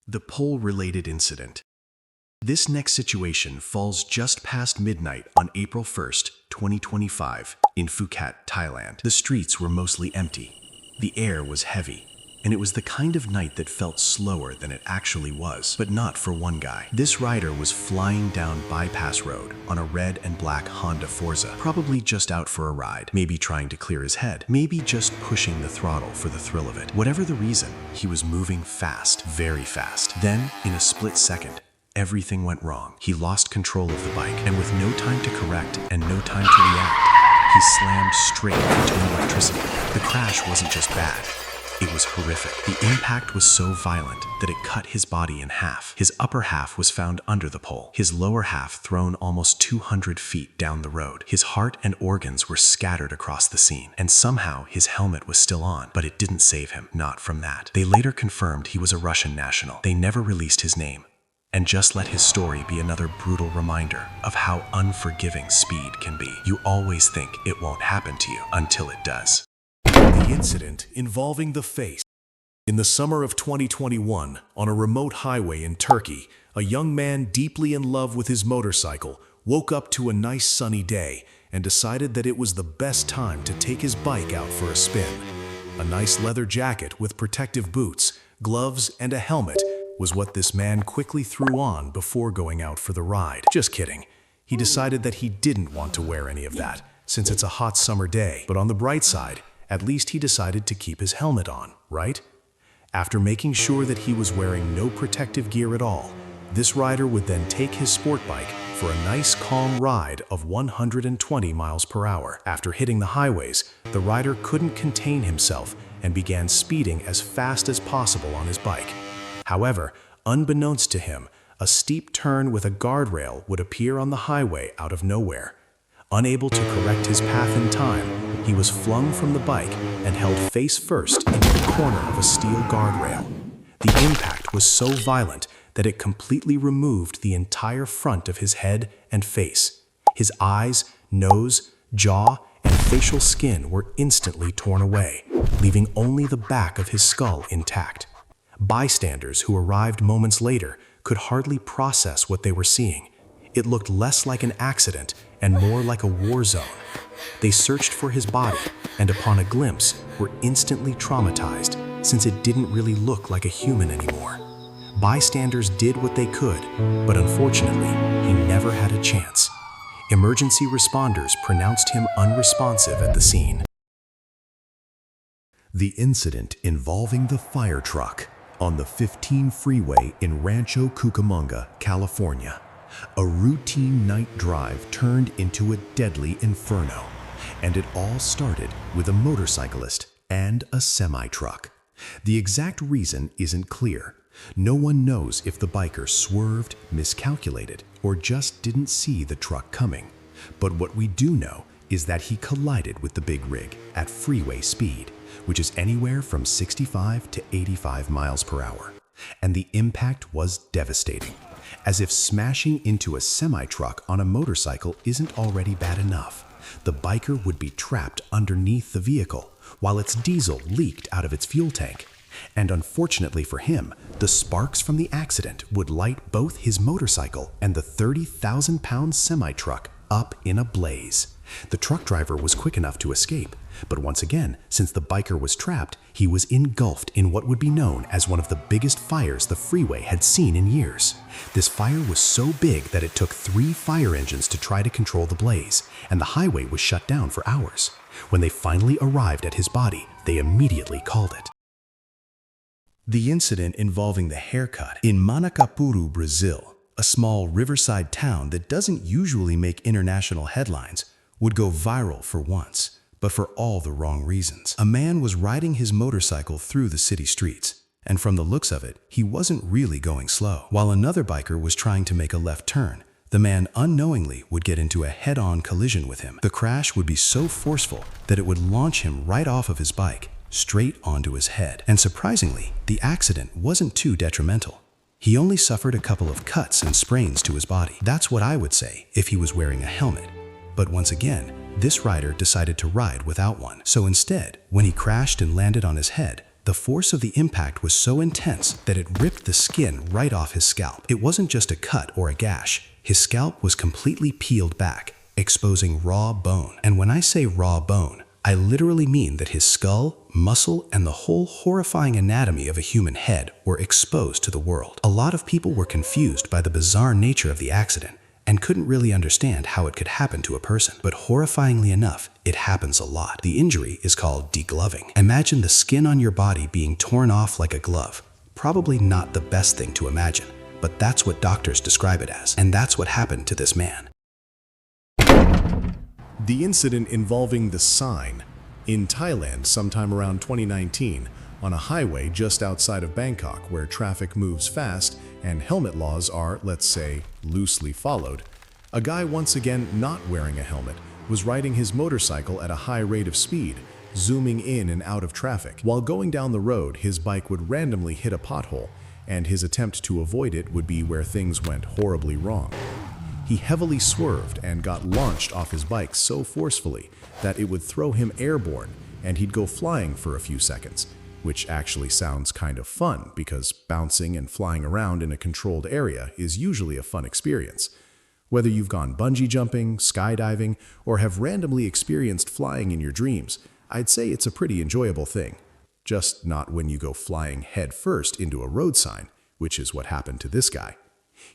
The pole-related incident. This next situation falls just past midnight on April 1st, 2025, in Phuket, Thailand. The streets were mostly empty. The air was heavy, and it was the kind of night that felt slower than it actually was. But not for one guy. This rider was flying down Bypass Road on a red and black Honda Forza, probably just out for a ride, maybe trying to clear his head, maybe just pushing the throttle for the thrill of it. Whatever the reason, he was moving fast, very fast. Then, in a split second, everything went wrong. He lost control of the bike, and with no time to correct and no time to react, he slammed straight into electricity. The crash wasn't just bad. It was horrific. The impact was so violent that it cut his body in half. His upper half was found under the pole, his lower half thrown almost 200 feet down the road. His heart and organs were scattered across the scene, and somehow his helmet was still on, but it didn't save him, not from that. They later confirmed he was a Russian national. They never released his name, and just let his story be another brutal reminder of how unforgiving speed can be. You always think it won't happen to you until it does. The incident involving the face. In the summer of 2021, on a remote highway in Turkey, a young man deeply in love with his motorcycle woke up to a nice sunny day and decided that it was the best time to take his bike out for a spin. A nice leather jacket with protective boots, gloves, and a helmet was what this man quickly threw on before going out for the ride. Just kidding. He decided that he didn't want to wear any of that, since it's a hot summer day. But on the bright side, at least he decided to keep his helmet on, right? After making sure that he was wearing no protective gear at all, this rider would then take his sport bike for a nice calm ride of 120 miles per hour. After hitting the highways, the rider couldn't contain himself and began speeding as fast as possible on his bike. However, unbeknownst to him, a steep turn with a guardrail would appear on the highway out of nowhere. Unable to correct his path in time, he was flung from the bike and held face first into the corner of a steel guardrail. The impact was so violent that it completely removed the entire front of his head and face. His eyes, nose, jaw, and facial skin were instantly torn away, leaving only the back of his skull intact. Bystanders who arrived moments later could hardly process what they were seeing. It looked less like an accident and more like a war zone. They searched for his body, and upon a glimpse, were instantly traumatized, since it didn't really look like a human anymore. Bystanders did what they could, but unfortunately, he never had a chance. Emergency responders pronounced him unresponsive at the scene. The incident involving the fire truck on the 15 freeway in Rancho Cucamonga, California. A routine night drive turned into a deadly inferno, and it all started with a motorcyclist and a semi-truck. The exact reason isn't clear. No one knows if the biker swerved, miscalculated, or just didn't see the truck coming. But what we do know is that he collided with the big rig at freeway speed, which is anywhere from 65 to 85 miles per hour. And the impact was devastating. As if smashing into a semi-truck on a motorcycle isn't already bad enough, the biker would be trapped underneath the vehicle while its diesel leaked out of its fuel tank. And unfortunately for him, the sparks from the accident would light both his motorcycle and the 30,000-pound semi-truck up in a blaze. The truck driver was quick enough to escape, but once again, since the biker was trapped, he was engulfed in what would be known as one of the biggest fires the freeway had seen in years. This fire was so big that it took 3 fire engines to try to control the blaze, and the highway was shut down for hours. When they finally arrived at his body, they immediately called it. The incident involving the haircut in Manacapuru, Brazil, a small riverside town that doesn't usually make international headlines, would go viral for once, but for all the wrong reasons. A man was riding his motorcycle through the city streets, and from the looks of it, he wasn't really going slow. While another biker was trying to make a left turn, the man unknowingly would get into a head-on collision with him. The crash would be so forceful that it would launch him right off of his bike, straight onto his head. And surprisingly, the accident wasn't too detrimental. He only suffered a couple of cuts and sprains to his body. That's what I would say if he was wearing a helmet. But once again, this rider decided to ride without one. So instead, when he crashed and landed on his head, The force of the impact was so intense that it ripped the skin right off his scalp. It wasn't just a cut or a gash. His scalp was completely peeled back, exposing raw bone. And when I say raw bone, I literally mean that his skull, muscle, and the whole horrifying anatomy of a human head were exposed to the world. A lot of people were confused by the bizarre nature of the accident and couldn't really understand how it could happen to a person. But horrifyingly enough, it happens a lot. The injury is called degloving. Imagine the skin on your body being torn off like a glove. Probably not the best thing to imagine, but that's what doctors describe it as. And that's what happened to this man. The incident involving the sign in Thailand sometime around 2019 on a highway just outside of Bangkok where traffic moves fast and helmet laws are, let's say, loosely followed. A guy once again not wearing a helmet was riding his motorcycle at a high rate of speed, zooming in and out of traffic. While going down the road, his bike would randomly hit a pothole, and his attempt to avoid it would be where things went horribly wrong. He heavily swerved and got launched off his bike so forcefully that it would throw him airborne and he'd go flying for a few seconds, which actually sounds kind of fun because bouncing and flying around in a controlled area is usually a fun experience. Whether you've gone bungee jumping, skydiving, or have randomly experienced flying in your dreams, I'd say it's a pretty enjoyable thing. Just not when you go flying head first into a road sign, which is what happened to this guy.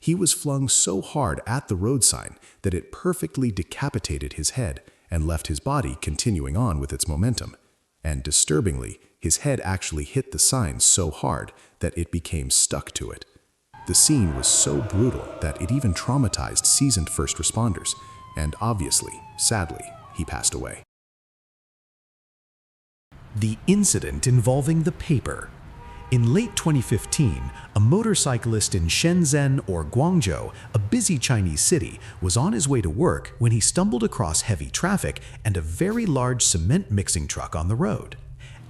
He was flung so hard at the road sign that it perfectly decapitated his head and left his body continuing on with its momentum. And disturbingly, his head actually hit the sign so hard that it became stuck to it. The scene was so brutal that it even traumatized seasoned first responders, and obviously, sadly, he passed away. The incident involving the paper. In late 2015, a motorcyclist in Shenzhen or Guangzhou, a busy Chinese city, was on his way to work when he stumbled across heavy traffic and a very large cement mixing truck on the road.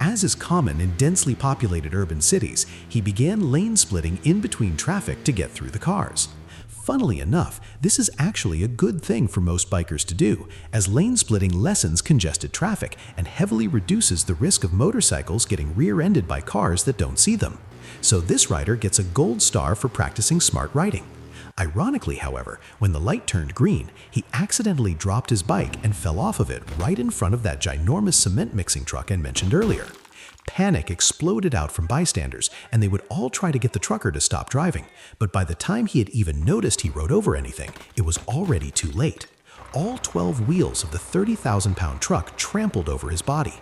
As is common in densely populated urban cities, he began lane splitting in between traffic to get through the cars. Funnily enough, this is actually a good thing for most bikers to do, as lane splitting lessens congested traffic and heavily reduces the risk of motorcycles getting rear-ended by cars that don't see them. So this rider gets a gold star for practicing smart riding. Ironically, however, when the light turned green, he accidentally dropped his bike and fell off of it right in front of that ginormous cement mixing truck I mentioned earlier. Panic exploded out from bystanders, and they would all try to get the trucker to stop driving. But by the time he had even noticed he rode over anything, it was already too late. All 12 wheels of the 30,000-pound truck trampled over his body.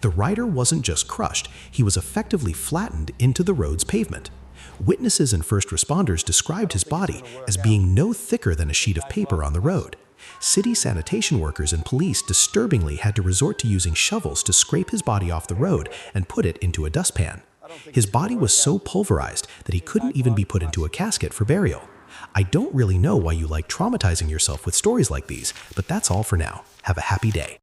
The rider wasn't just crushed, he was effectively flattened into the road's pavement. Witnesses and first responders described his body as being no thicker than a sheet of paper on the road. City sanitation workers and police disturbingly had to resort to using shovels to scrape his body off the road and put it into a dustpan. His body was so pulverized that he couldn't even be put into a casket for burial. I don't really know why you like traumatizing yourself with stories like these, but that's all for now. Have a happy day.